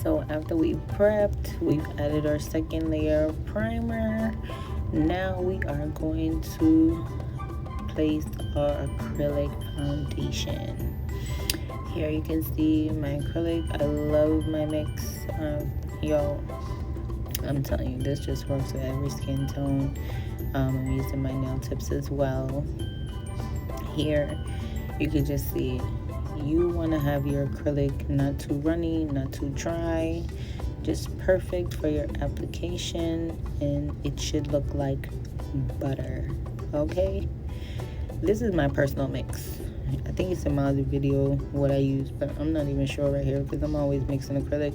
So after we've prepped, we've added our second layer of primer. Now we are going to place our acrylic foundation. Here you can see my acrylic. I love my mix. Y'all, I'm telling you, this just works with every skin tone. I'm using my nail tips as well. Here you can just see you want to have your acrylic not too runny, not too dry, just perfect for your application, and it should look like butter. Okay, this is my personal mix. I think it's in my other video what I use, but I'm not even sure right here because I'm always mixing acrylic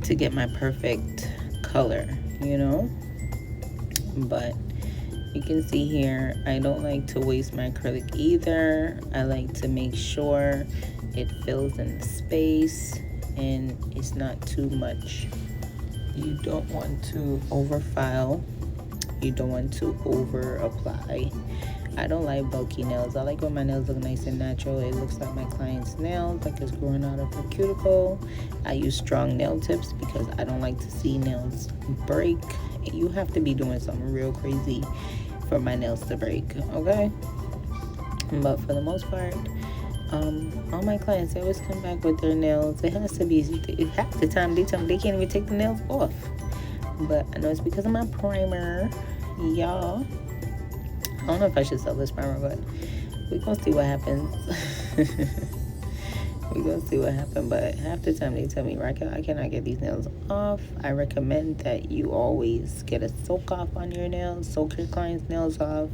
to get my perfect color, you know. But you can see here, I don't like to waste my acrylic either. I like to make sure it fills in the space and it's not too much. You don't want to overfile. You don't want to over apply. I don't like bulky nails. I like when my nails look nice and natural. It looks like my client's nails, like it's growing out of her cuticle. I use strong nail tips because I don't like to see nails break. You have to be doing something real crazy for my nails to break, okay? But for the most part, all my clients, they always come back with their nails. It has to be, half the time they tell me they can't even take the nails off. But I know it's because of my primer, y'all. I don't know if I should sell this primer, but we're gonna see what happens. We're gonna see what happens. But half the time they tell me, I cannot get these nails off. I recommend that you always get a soak off on your nails. Soak your client's nails off.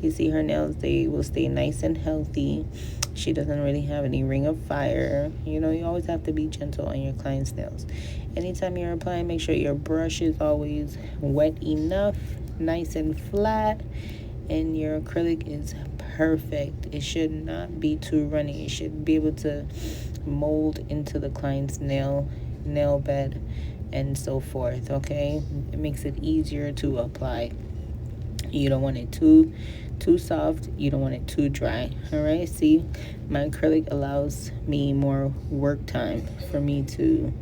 You see her nails, they will stay nice and healthy. She doesn't really have any ring of fire. You know, you always have to be gentle on your client's nails. Anytime you're applying, make sure your brush is always wet enough, nice and flat, and your acrylic is perfect. It should not be too runny. It should be able to mold into the client's nail bed and so forth, okay? It makes it easier to apply. You don't want it too soft. You don't want it too dry. All right, see, my acrylic allows me more work time for me to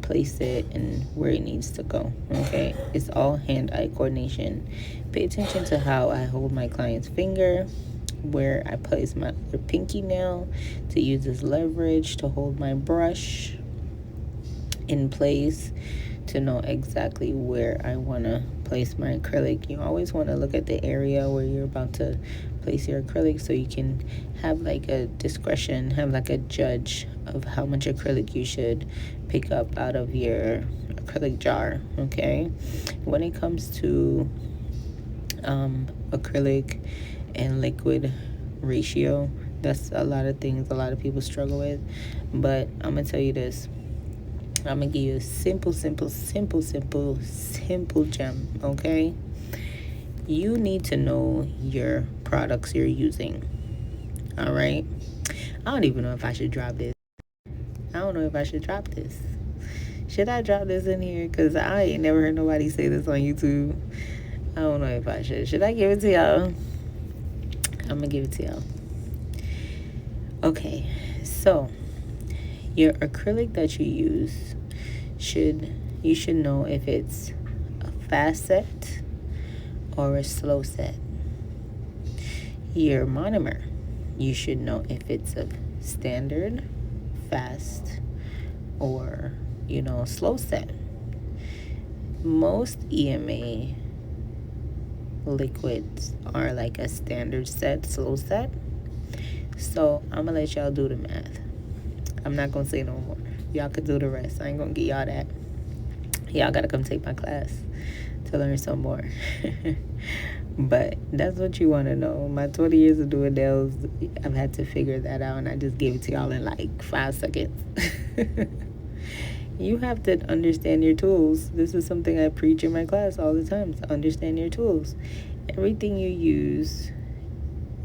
place it and where it needs to go. Okay, it's all hand-eye coordination. Pay attention to how I hold my client's finger, where I place my other pinky nail to use as leverage to hold my brush in place, to know exactly where I want to place my acrylic. You always want to look at the area where you're about to place your acrylic so you can have like a discretion, have like a judge of how much acrylic you should pick up out of your acrylic jar, okay? When it comes to acrylic and liquid ratio, that's a lot of things a lot of people struggle with, but I'm gonna tell you this. I'm gonna give you a simple gem, okay? You need to know your products you're using, all right? I don't even know if I should drop this. I don't know if I should drop this. Should I drop this in here? Because I ain't never heard nobody say this on YouTube. I don't know if I should. Should I give it to y'all? I'm gonna give it to y'all. Okay, so your acrylic that you use, you should know if it's a fast set or a slow set. Your monomer, you should know if it's a standard, fast, or slow set. Most EMA liquids are like a standard set, slow set. So I'm gonna let y'all do the math. I'm not gonna say no more. Y'all could do the rest. I ain't gonna get y'all that. Y'all gotta come take my class to learn some more. But that's what you want to know. My 20 years of doing nails, I've had to figure that out, and I just gave it to y'all in like 5 seconds. You have to understand your tools. This is something I preach in my class all the time, to understand your tools. Everything you use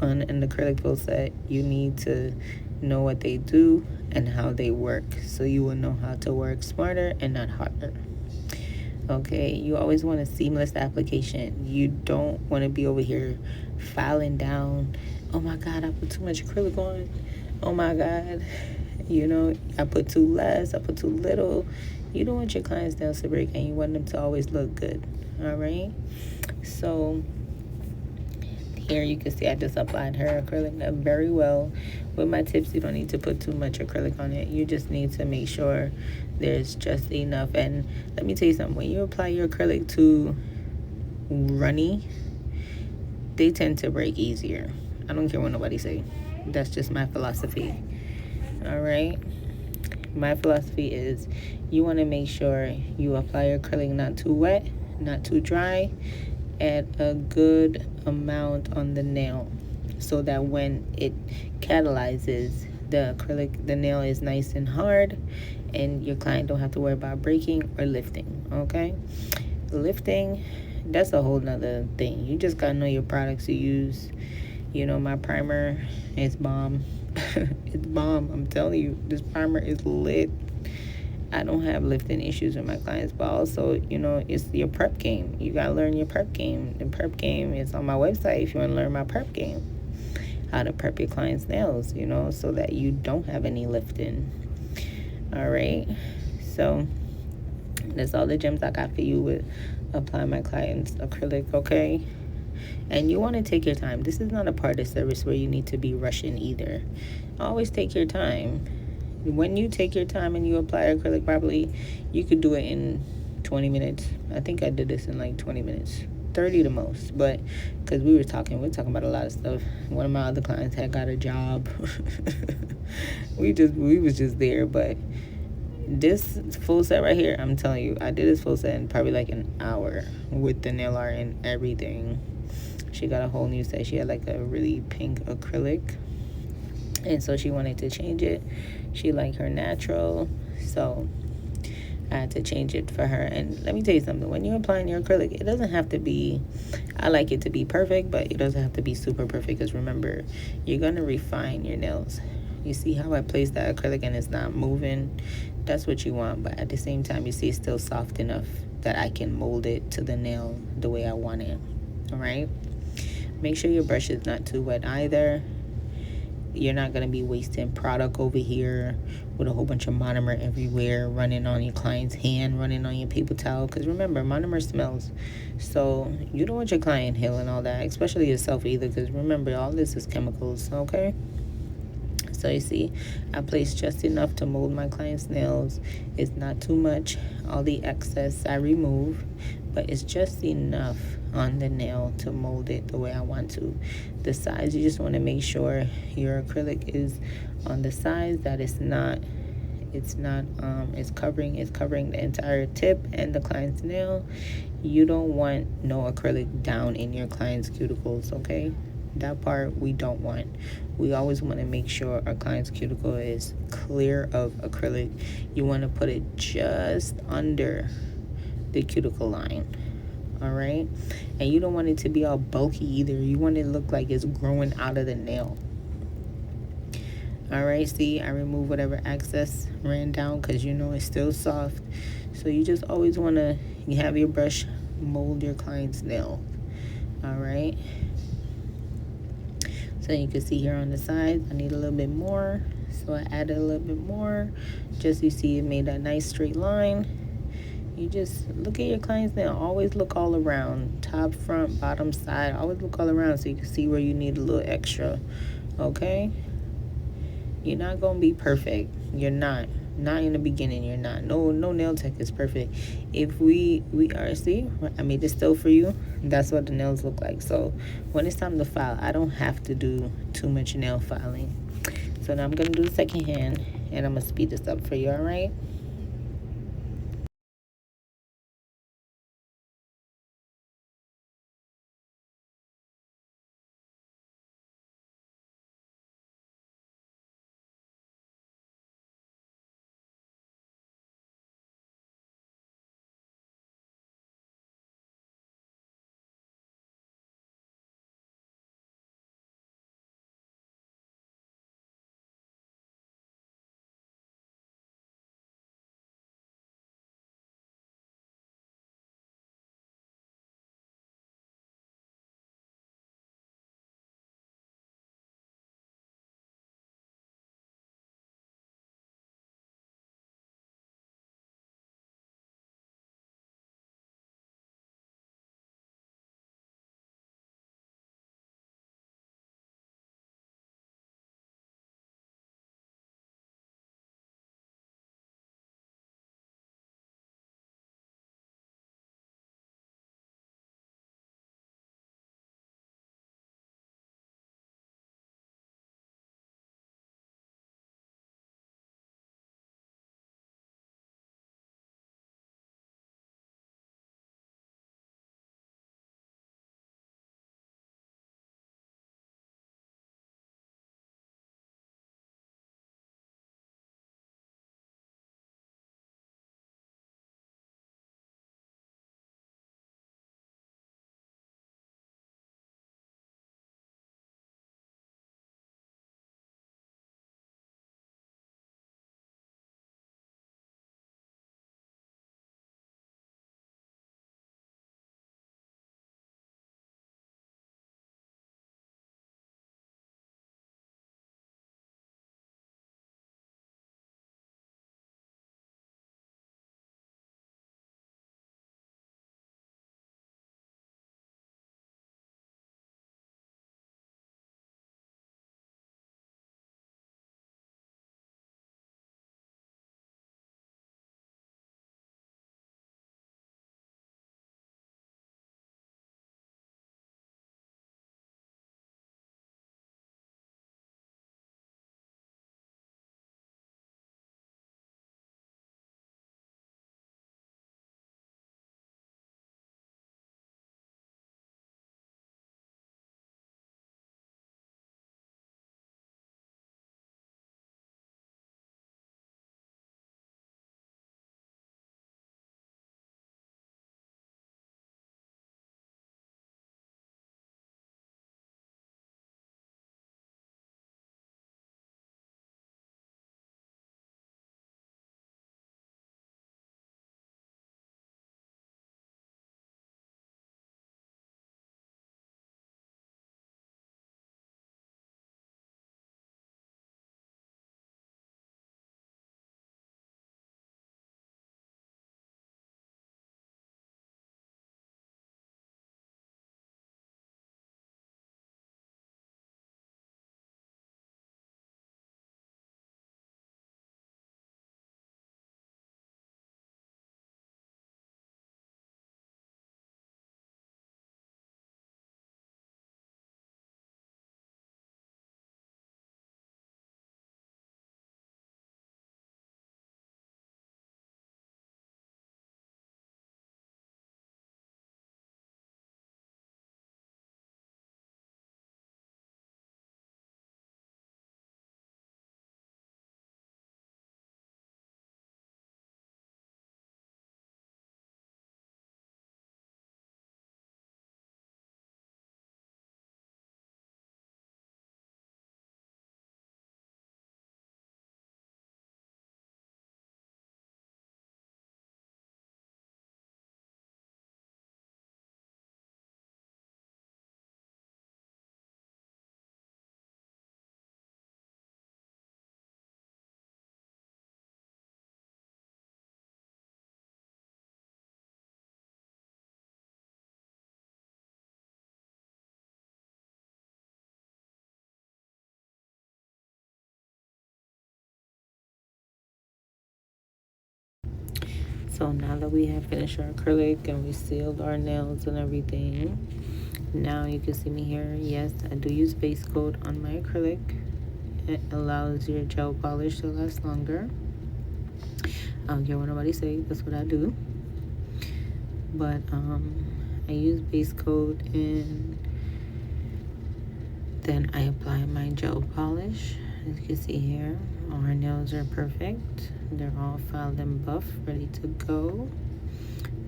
on an acrylic full set, you need to know what they do and how they work, so you will know how to work smarter and not harder. Okay, you always want a seamless application. You don't want to be over here filing down. Oh my God, I put too much acrylic on. Oh my God, I put too less, I put too little. You don't want your clients' nails to break, and you want them to always look good. All right, so here you can see I just applied her acrylic very well. With my tips, you don't need to put too much acrylic on it. You just need to make sure there's just enough. And let me tell you something, when you apply your acrylic to runny, they tend to break easier. I don't care what nobody say. That's just my philosophy. All right, my philosophy is you want to make sure you apply your acrylic not too wet, not too dry, add a good amount on the nail, so that when it catalyzes, the nail is nice and hard, and your client don't have to worry about breaking or lifting. Okay, lifting, that's a whole nother thing. You just gotta know your products you use. My primer is bomb. It's bomb. I'm telling you, this primer is lit. I don't have lifting issues with my clients, but also, it's your prep game. You gotta learn your prep game. The prep game is on my website if you want to learn my prep game. How to prep your clients' nails, so that you don't have any lifting. All right. So that's all the gems I got for you with applying my clients' acrylic, okay? And you want to take your time. This is not a part of service where you need to be rushing either. Always take your time. When you take your time and you apply acrylic properly, you could do it in 20 minutes. I think I did this in like 20 minutes, 30 the most. But because we're talking about a lot of stuff. One of my other clients had got a job. we was just there. But this full set right here, I'm telling you, I did this full set in probably like an hour with the nail art and everything. She got a whole new set. She had like a really pink acrylic, and so she wanted to change it. She liked her natural, so I had to change it for her. And let me tell you something, when you're applying your acrylic, it doesn't have to be, I like it to be perfect, but it doesn't have to be super perfect, because remember, you're going to refine your nails. You see how I placed that acrylic and it's not moving? That's what you want, but at the same time, you see it's still soft enough that I can mold it to the nail the way I want it. All right, make sure your brush is not too wet either. You're not going to be wasting product over here with a whole bunch of monomer everywhere, running on your client's hand, running on your paper towel, because remember, monomer smells. So you don't want your client inhaling all that, especially yourself either, because remember, all this is chemicals. Okay, so you see, I placed just enough to mold my client's nails. It's not too much. All the excess I remove, but it's just enough on the nail to mold it the way I want to. The size, you just want to make sure your acrylic is on the size that it's covering the entire tip and the client's nail. You don't want no acrylic down in your client's cuticles, okay? That part we don't want. We always want to make sure our client's cuticle is clear of acrylic. You want to put it just under the cuticle line. All right, and you don't want it to be all bulky either. You want it to look like it's growing out of the nail. All right, see, I removed whatever excess ran down, because it's still soft. So you just always want to have your brush mold your client's nail. All right, so you can see here on the sides, I need a little bit more, so I added a little bit more. Just, you see, it made a nice straight line. You just look at your client's nail. Always look all around, top, front, bottom, side. Always look all around so you can see where you need a little extra. Okay, you're not gonna be perfect. You're not in the beginning. You're not. No nail tech is perfect. If we are, see, I made this still for you. That's what the nails look like. So when it's time to file, I don't have to do too much nail filing. So now I'm gonna do the second hand, and I'm gonna speed this up for you. All right. So now that we have finished our acrylic and we sealed our nails and everything, now you can see me here. Yes, I do use base coat on my acrylic. It allows your gel polish to last longer. I don't care what nobody say, that's what I do. But I use base coat and then I apply my gel polish. As you can see here, our nails are perfect. They're all filed and buff, ready to go.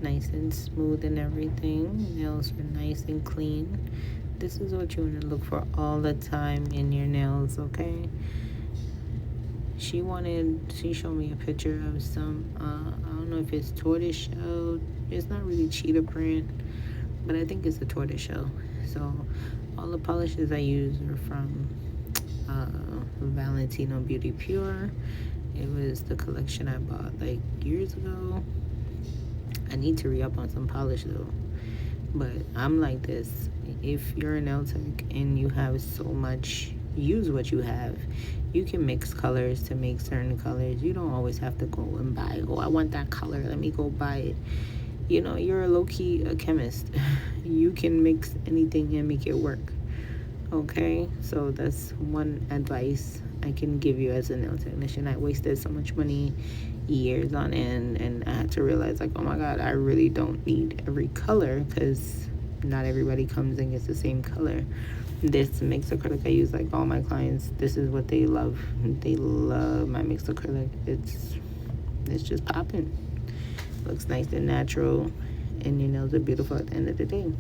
Nice and smooth and everything. Nails are nice and clean. This is what you want to look for all the time in your nails, okay? She showed me a picture of some, I don't know if it's tortoiseshell. It's not really cheetah print, but I think it's a tortoiseshell. So all the polishes I use are from Valentino Beauty Pure. It was the collection I bought like years ago. I need to re-up on some polish though. But I'm like this. If you're a nail tech and you have so much, use what you have. You can mix colors to make certain colors. You don't always have to go and buy, oh, I want that color, let me go buy it. You know, you're low-key a chemist. You can mix anything and make it work. Okay, so that's one advice I can give you as a nail technician. I wasted so much money, years on end, and I had to realize, like, oh my god, I really don't need every color, because not everybody comes and gets the same color. This mixed acrylic I use, like all my clients, this is what they love. They love my mixed acrylic. It's just popping. Looks nice and natural, and your nails are beautiful at the end of the day.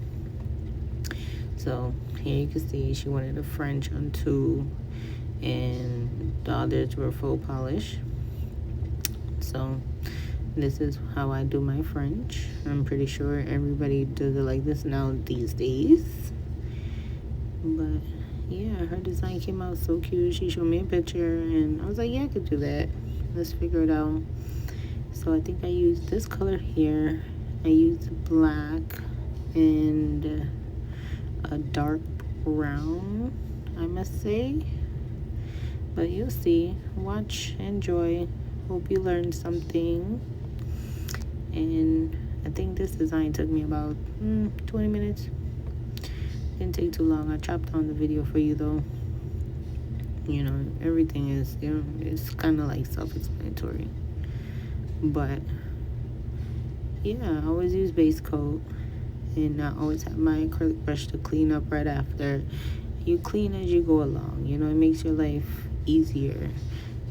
So here you can see she wanted a French on 2, and the others were full polish. So this is how I do my French. I'm pretty sure everybody does it like this now these days. But yeah, her design came out so cute. She showed me a picture and I was like, yeah, I could do that. Let's figure it out. So I think I used this color here. I used black and a dark brown, I must say. But you'll see. Watch, enjoy. Hope you learned something. And I think this design took me about 20 minutes. Didn't take too long. I chopped down the video for you though. You know, everything is, it's kind of like self-explanatory. But yeah, I always use base coat, and I always have my acrylic brush to clean up right after. You clean as you go along, you know, it makes your life easier.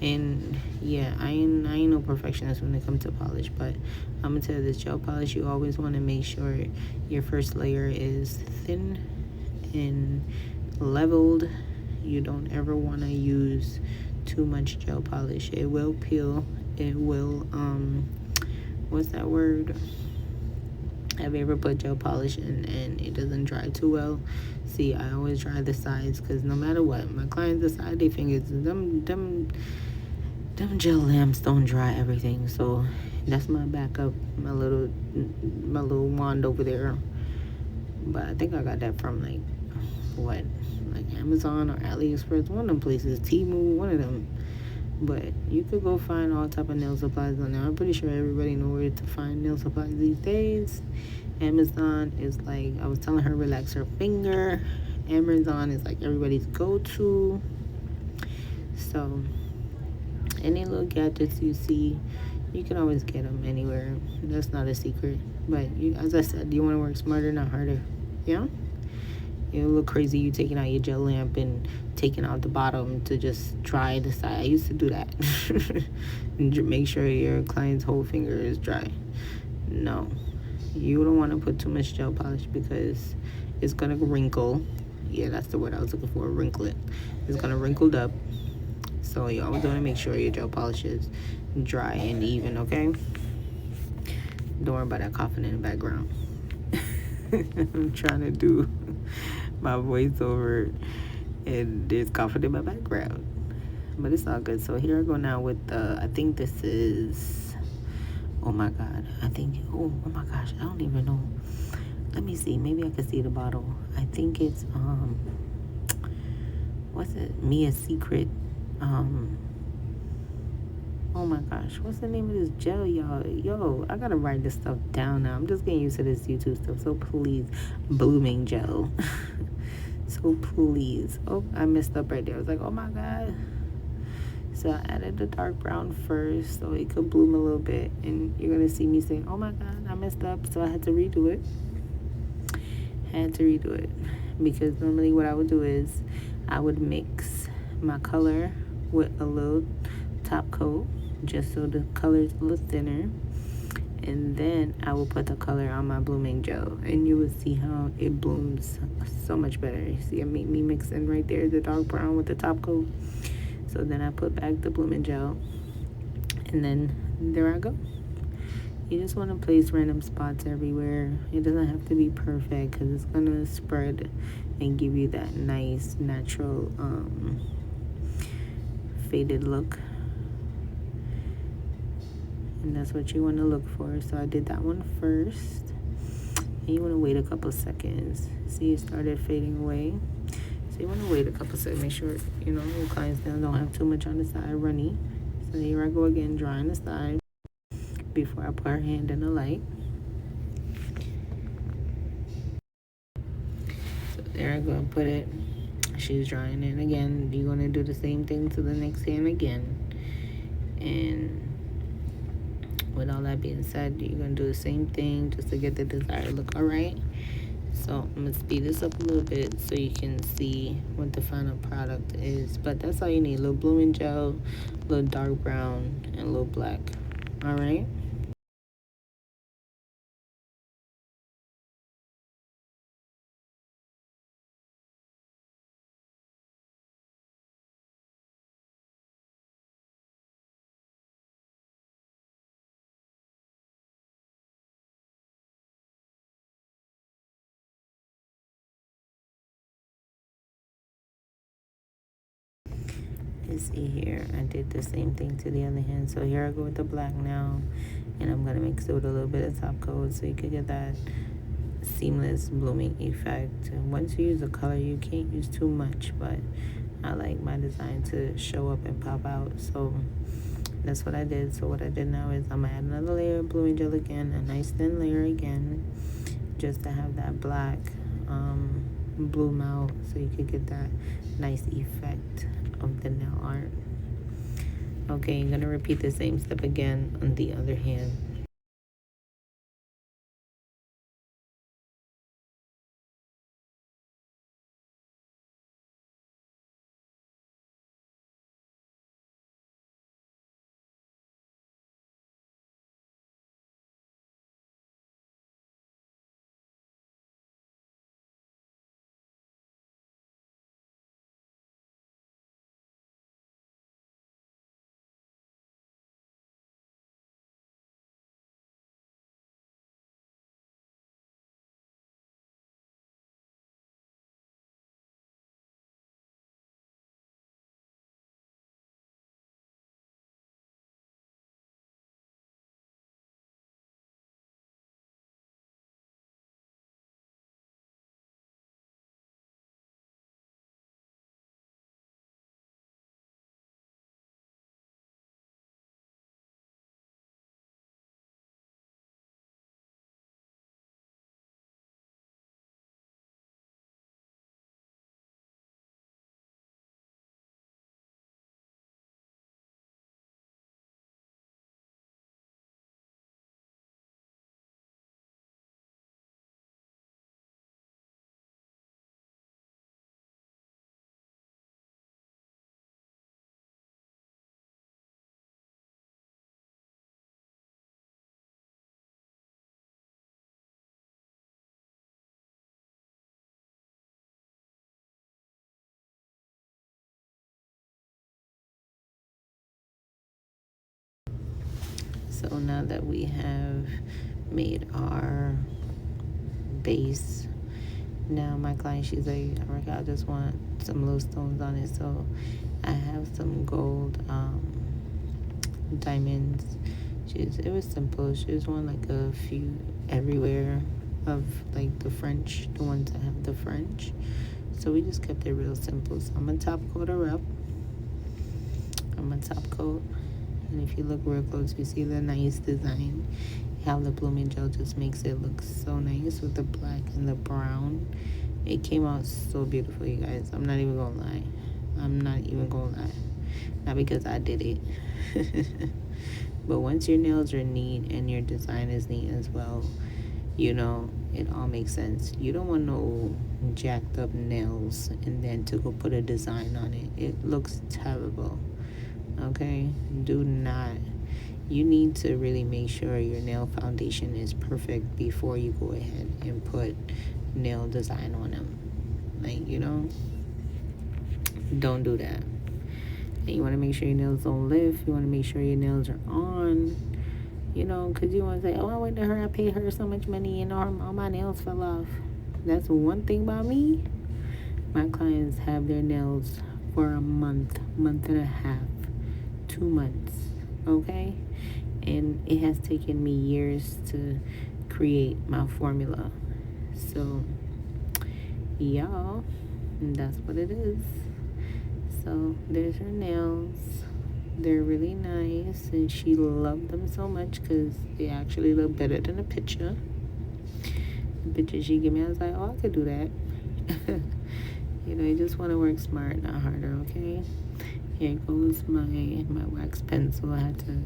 And yeah, I ain't no perfectionist when it comes to polish, but I'm gonna tell you this, gel polish, you always want to make sure your first layer is thin and leveled. You don't ever want to use too much gel polish. It will peel. It will what's that word? Have you ever put gel polish in and it doesn't dry too well? See, I always dry the sides, because no matter what, my clients decide their fingers, them gel lamps don't dry everything. So that's my backup, my little wand over there. But I think I got that from like Amazon or AliExpress, one of them places, Temu, one of them. But you could go find all type of nail supplies on there. I'm pretty sure everybody knows where to find nail supplies these days. Amazon is like, I was telling her, relax her finger. Amazon is like everybody's go-to. So any little gadgets you see, you can always get them anywhere. That's not a secret. But you, as I said, you want to work smarter, not harder. Yeah? You look crazy, you taking out your gel lamp and taking out the bottom to just dry the side. I used to do that. And make sure your client's whole finger is dry. No. You don't want to put too much gel polish, because it's going to wrinkle. Yeah, that's the word I was looking for, wrinkle it. It's going to wrinkle up. So you always want to make sure your gel polish is dry and even, okay? Don't worry about that coughing in the background. I'm trying to do my voiceover and there's coughing in my background, but it's all good. So here I go now with I think this is, oh my god, oh my gosh, I don't even know. Let me see, maybe I can see the bottle. I think it's what's it, Mia's Secret Oh my gosh, what's the name of this gel, y'all? Yo, I gotta write this stuff down now. I'm just getting used to this YouTube stuff. So please, blooming gel. So please. Oh, I messed up right there. I was like, oh my god. So I added the dark brown first so it could bloom a little bit. And you're gonna see me saying, oh my god, I messed up. So I had to redo it. Because normally what I would do is I would mix my color with a little top coat just so the color is a little thinner, and then I will put the color on my blooming gel, and you will see how it blooms so much better. You see, I made me mix in right there the dark brown with the top coat. So then I put back the blooming gel, and then there I go. You just want to place random spots everywhere. It doesn't have to be perfect because it's gonna spread and give you that nice natural faded look, and that's what you want to look for. So I did that one first, and you want to wait a couple seconds. See, it started fading away. So you want to wait a couple seconds. Make sure your clients don't have too much on the side runny. So here I go again, drawing the side before I put her hand in the light. So there I go and put it. She's drawing in again. You're going to do the same thing to the next hand again. And with all that being said, you're going to do the same thing just to get the desired look. All right. So I'm going to speed this up a little bit so you can see what the final product is. But that's all you need. A little blooming gel, a little dark brown, and a little black. All right. You see here, I did the same thing to the other hand. So here I go with the black now, and I'm gonna mix it with a little bit of top coat so you can get that seamless blooming effect. And once you use a color, you can't use too much, but I like my design to show up and pop out. So that's what I did. So what I did now is I'm gonna add another layer of blooming gel again, a nice thin layer again, just to have that black bloom out so you could get that nice effect of the nail art. Okay, you're gonna repeat the same step again on the other hand. So now that we have made our base, now my client, she's like, I just want some little stones on it. So I have some gold diamonds. It was simple. She just wanted like a few everywhere of like the French, the ones that have the French. So we just kept it real simple. So I'm gonna top coat her up. I'm gonna top coat And if you look real close, you see the nice design. How the blooming gel just makes it look so nice with the black and the brown. It came out so beautiful, you guys. I'm not even gonna lie. I'm not even gonna lie. Not because I did it. But once your nails are neat and your design is neat as well, you know, it all makes sense. You don't want no jacked up nails and then to go put a design on it. It looks terrible. Okay? Do not. You need to really make sure your nail foundation is perfect before you go ahead and put nail design on them. Like, you know, don't do that. And you want to make sure your nails don't lift. You want to make sure your nails are on. You know, because you want to say, oh, I went to her, I paid her so much money, and all my nails fell off. That's one thing about me. My clients have their nails for a month, month and a half, 2 months, okay? And it has taken me years to create my formula. So, y'all, that's what it is. So, there's her nails. They're really nice, and she loved them so much because they actually look better than the picture. The picture she gave me, I was like, oh, I could do that. You know, you just want to work smart, not harder, okay? Here goes my wax pencil. I had to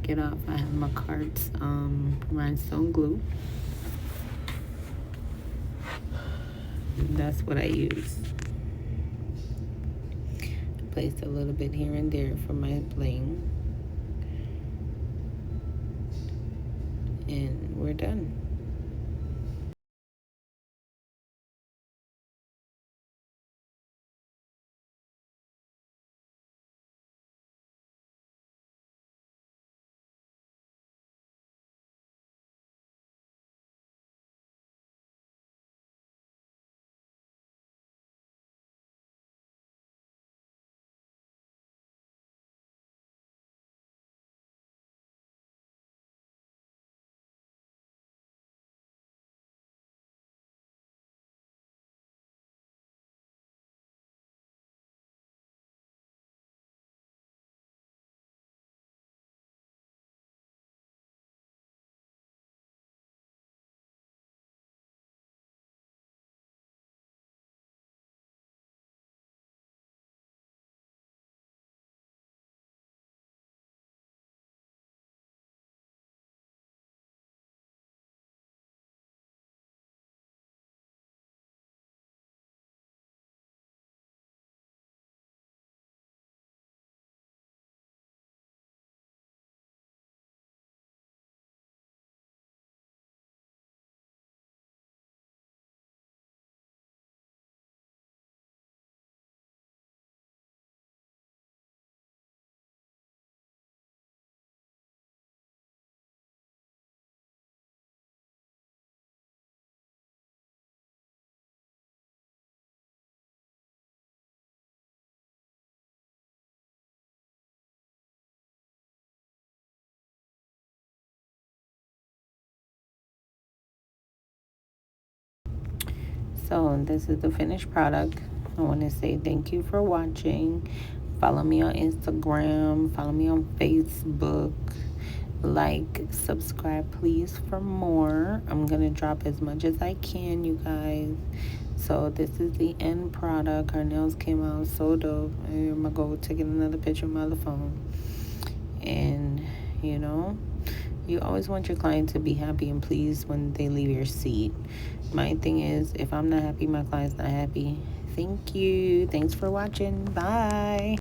get off. I have my Cart's rhinestone glue. That's what I use. Placed a little bit here and there for my bling. And we're done. So this is the finished product. I want to say thank you for watching. Follow me on Instagram. Follow me on Facebook. Like, subscribe, please, for more. I'm going to drop as much as I can, you guys. So this is the end product. Her nails came out so dope. I'm going to go take another picture of my other phone. And, you know, you always want your client to be happy and pleased when they leave your seat. My thing is, if I'm not happy, my client's not happy. Thank you. Thanks for watching. Bye.